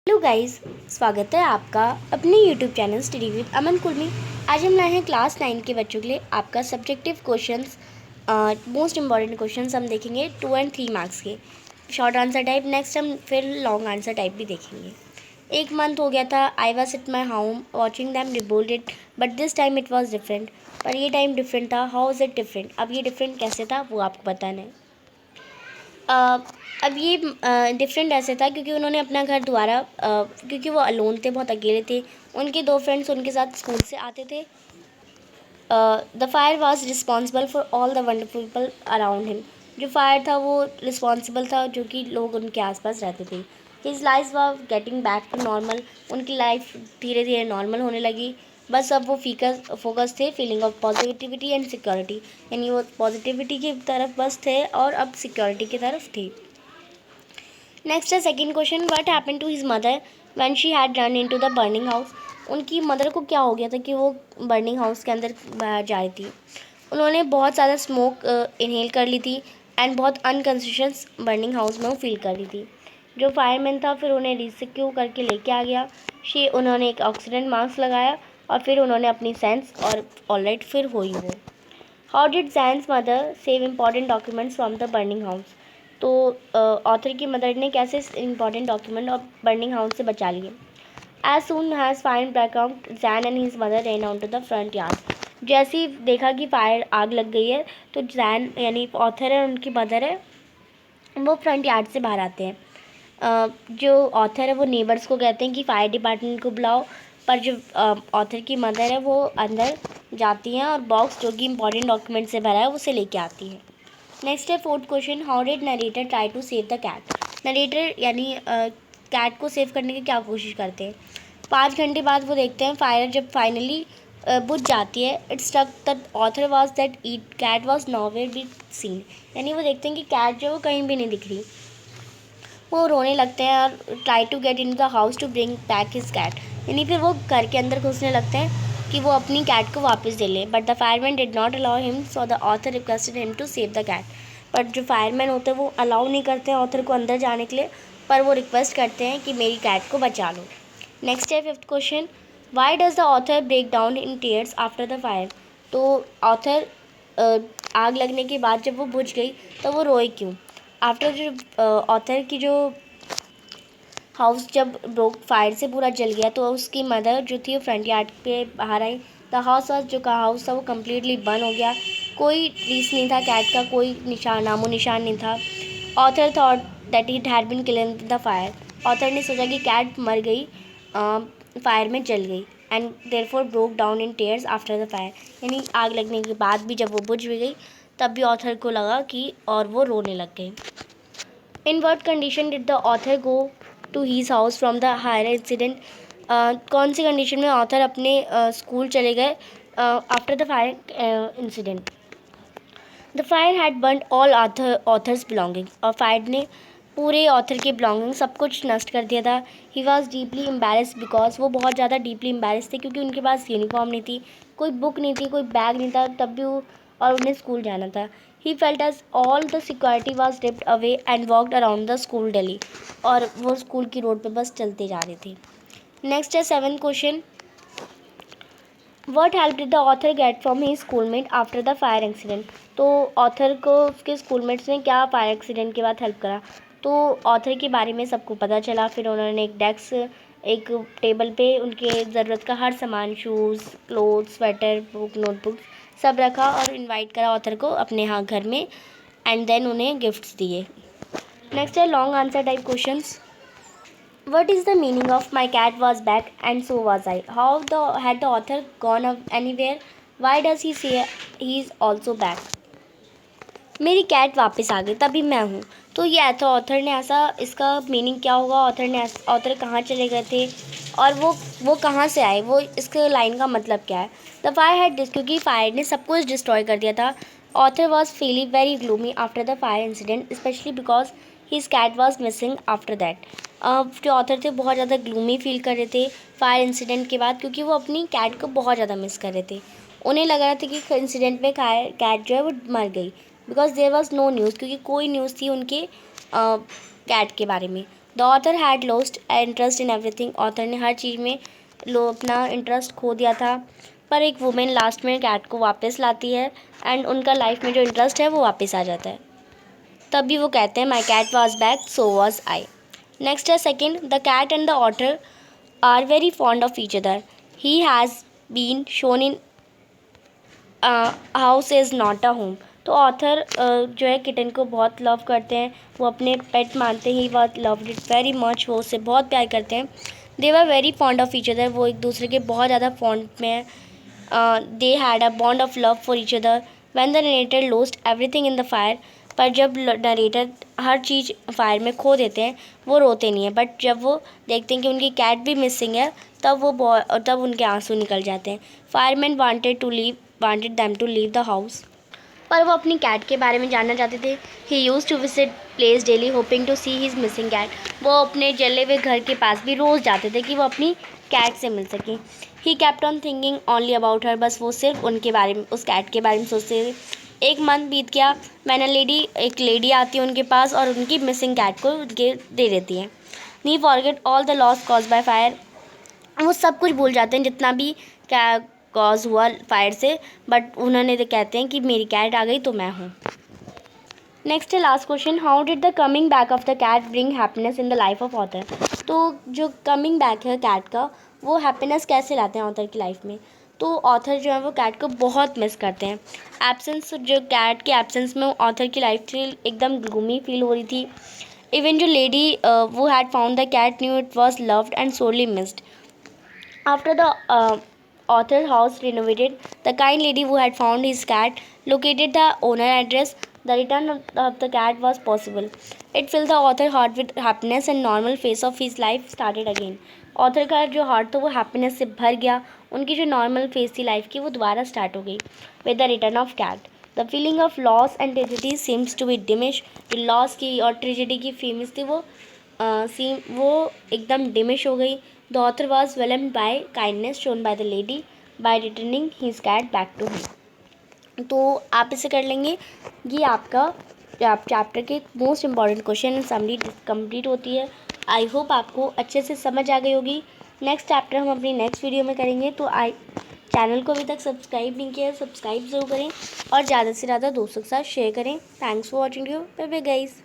Hello guys, स्वागत है आपका अपने यूट्यूब चैनल स्टडी विद अमन कुल में। आज हम लाए हैं क्लास 9 के बच्चों के लिए आपका subjective questions. Most important questions हम देखेंगे 2 और 3 मार्क्स के। शॉर्ट आंसर टाइप, नेक्स्ट हम फिर लॉन्ग आंसर टाइप भी देखेंगे। एक मंथ हो गया था, I was at my home watching them rebuilded, but this time it was different. पर ये टाइम डिफरेंट था। How is it different? अब ये डिफरेंट कैसे था वो आपको बताना है। अब ये डिफरेंट ऐसे था क्योंकि उन्होंने अपना घर दोबारा क्योंकि वो अलोन थे, बहुत अकेले थे। उनके 2 फ्रेंड्स उनके साथ स्कूल से आते थे। The fire was responsible for all the wonderful people around him. जो फायर था वो रिस्पॉन्सिबल था जो कि लोग उनके आसपास रहते थे। His life was getting back to normal. उनकी लाइफ धीरे धीरे नॉर्मल होने लगी। बस अब वो फोकस थे feeling of positivity and security, यानी वो पॉजिटिविटी की तरफ बस थे और अब सिक्योरिटी की तरफ थे। नेक्स्ट है second question, what happened to his mother when she had run into the burning house. उनकी मदर को क्या हो गया था कि वो बर्निंग हाउस के अंदर बाहर जा रही थी। उन्होंने बहुत ज़्यादा स्मोक इनहेल कर ली थी एंड बहुत अनकॉन्शियस बर्निंग हाउस में वो फील कर रही थी। जो फायरमैन था फिर उन्हें रिस्क्यू करके लेके आ गया। उन्होंने एक ऑक्सीजन मास्क लगाया और फिर उन्होंने अपनी सेंस और ऑलराइट फिर हुई वो। How did Jan's mother save important documents from the burning house. तो ऑथर की मदर ने कैसे इंपॉर्टेंट डॉक्यूमेंट और बर्निंग हाउस से बचा लिए। As soon as fire break out, Jan and his mother ran out to the front yard. जैसे ही देखा कि फायर आग लग गई है तो जैन यानी ऑथर है, उनकी मदर है, वो फ्रंट यार्ड से बाहर आते हैं। जो ऑथर है वो नेबर्स को कहते हैं कि फायर डिपार्टमेंट को बुलाओ, पर जो ऑथर की मदर है वो अंदर जाती हैं और बॉक्स जो कि इंपॉर्टेंट डॉक्यूमेंट से भरा है उसे लेके आती है। नेक्स्ट है fourth question, how did narrator try to save the cat. Narrator यानी कैट को सेव करने की क्या कोशिश करते हैं। 5 घंटे बाद वो देखते हैं फायर जब फाइनली बुझ जाती है। It struck the author was that eat cat was nowhere be seen. यानी वो देखते हैं कि कैट जो वो कहीं भी नहीं दिख रही। वो रोने लगते हैं और try to get in the house to bring back his cat. यानी फिर वो घर के अंदर घुसने लगते हैं कि वो अपनी कैट को वापस दे लें। But the fireman did not allow him, so the author requested him to save the cat. But जो फायरमैन होते हैं वो अलाउ नहीं करते हैं ऑथर को अंदर जाने के लिए, पर वो रिक्वेस्ट करते हैं कि मेरी कैट को बचा लो। नेक्स्ट है fifth question, why does the author break down in tears after the fire. तो ऑथर आग लगने के बाद जब वो बुझ गई तो वो रोए क्यों। आफ्टर जो ऑथर की जो हाउस जब ब्रोक फायर से पूरा जल गया तो उसकी मदर जो थी वो फ्रंट यार्ड पे बाहर आई। द हाउस वॉज जो का हाउस था वो कम्प्लीटली बंद हो गया। कोई ट्रीस नहीं था कैट का, कोई निशान नामो निशान नहीं था। Author thought that it had been killed in the fire. Author ने सोचा कि कैट मर गई, फायर में जल गई and therefore broke down in tears after the fire. यानी आग लगने के बाद भी जब वो बुझ भी गई तब भी ऑथर को लगा कि और वो रोने लग गए। In what condition did the author go to his house from the fire incident. कौन सी कंडीशन में ऑथर अपने स्कूल चले गए after the fire incident. The fire had burn all author's belonging. और फायर ने पूरे ऑथर के बिलोंगिंग सब कुछ नष्ट कर दिया था। He was deeply embarrass because वो बहुत ज़्यादा डीपली एम्बेरस थे क्योंकि उनके पास यूनिफॉर्म नहीं थी, कोई बुक नहीं थी, कोई बैग नहीं था तब भी वो, और उन्हें स्कूल जाना था। He felt as all the security was dripped away and walked around the school daily. और वो स्कूल की रोड पे बस चलते जा रहे थे। नेक्स्ट है seven question, what help did the author get from he schoolmate after the fire accident. तो ऑथर को उसके स्कूलमेट्स ने क्या फायर एक्सीडेंट के बाद हेल्प करा। तो ऑथर के बारे में सबको पता चला। फिर उन्होंने एक डेस्क, एक टेबल पे उनके ज़रूरत का हर सामान, shoes, cloth, sweater, book, notebook सब रखा और इनवाइट करा ऑथर को अपने यहाँ घर में एंड देन उन्हें गिफ्ट्स दिए। नेक्स्ट है long answer type questions. What is the meaning of my cat was back and so was I? How had the author gone anywhere? Why does he say he is also back? मेरी cat वापस आ गई तभी मैं हूँ। तो ये ऐसा author ने ऐसा, इसका मीनिंग क्या होगा, ऑथर कहाँ चले गए थे और वो कहाँ से आए, वो इसके लाइन का मतलब क्या है। द फायर हैड क्योंकि फायर ने सब कुछ डिस्ट्रॉय कर दिया था। Author was feeling very gloomy after the fire incident specially because his cat was missing after that. जो ऑथर थे बहुत ज़्यादा ग्लूमी फील कर रहे थे फायर इंसिडेंट के बाद क्योंकि वो अपनी कैट को बहुत ज़्यादा मिस कर रहे थे। उन्हें लग रहा था कि इंसिडेंट में कैट जो है वो मर गई because there was no news, क्योंकि कोई न्यूज़ थी उनके कैट के बारे में। The author had lost interest in everything, author ने हर चीज़ में अपना इंटरेस्ट खो दिया था, पर एक वुमेन लास्ट में कैट को वापस लाती है एंड उनका लाइफ में जो इंटरेस्ट है वो वापस आ जाता है। तभी वो कहते हैं my cat was back so was I. Next है second, the cat and the author are very fond of each other, he has been shown in house is not a home. तो ऑथर जो है kitten को बहुत love करते हैं, वो अपने पेट मानते ही बहुत लव इट वेरी मच, वो उससे बहुत प्यार करते हैं। They were very fond of each other, वो एक दूसरे के बहुत ज़्यादा फॉन्ड में है। They had a bond of love for each other when the narrator lost everything in the fire. पर जब नरेटर हर चीज़ फायर में खो देते हैं वो रोते नहीं हैं, बट जब वो देखते हैं कि उनकी कैट भी मिसिंग है तब उनके आंसू निकल जाते हैं। Fireman wanted them to leave the house, पर वो अपनी कैट के बारे में जानना चाहते थे। He use to visit place daily hoping to see his missing cat, वो अपने जले हुए घर के पास भी रोज़ जाते थे कि वो अपनी कैट से मिल सकें। He kept on thinking only about her, बस वो सिर्फ उनके बारे में, उस कैट के बारे में सोचते थे। एक मंथ बीत गया, एक लेडी आती है उनके पास और उनकी मिसिंग कैट को उनके दे देती है। नी forget all the loss cause by fire, वो सब कुछ भूल जाते हैं जितना भी क्या कॉज हुआ फायर से, बट उन्होंने तो कहते हैं कि मेरी कैट आ गई तो मैं हूँ। नेक्स्ट है last question, how did the coming back of the cat bring happiness in the life of author. तो जो कमिंग बैक है कैट का, वो हैप्पीनेस कैसे लाते हैं ऑथर की लाइफ में। तो ऑथर जो है वो कैट को बहुत मिस करते हैं। एब्सेंस, जो कैट के एब्सेंस में ऑथर की लाइफ थी एकदम ग्लूमी फील हो रही थी। इवन जो लेडी वो had found the cat knew it was loved and sorely missed. After the author house renovated, the kind lady who had found his cat located the owner address. The return of the cat was possible. It filled the author heart with happiness and normal phase of his life started again. Author का जो heart था वो happiness से भर गया, उनकी जो normal phase थी लाइफ की वो दोबारा स्टार्ट हो गई with the return of cat. The feeling of loss and tragedy seems to be diminish, जो लॉस की और ट्रेजेडी की फीलिंग्स थी वो एकदम डिमिश हो गई। The author was whelmed by kindness shown by the lady by returning his cat back to him. तो आप इसे कर लेंगे, ये आपका चैप्टर के most important question and summary complete होती है। आई होप आपको अच्छे से समझ आ गई होगी। नेक्स्ट चैप्टर हम अपनी नेक्स्ट वीडियो में करेंगे, तो चैनल को अभी तक सब्सक्राइब नहीं किया है, सब्सक्राइब ज़रूर करें और ज़्यादा से ज़्यादा दोस्तों के साथ शेयर करें। Thanks for watching you, bye bye guys.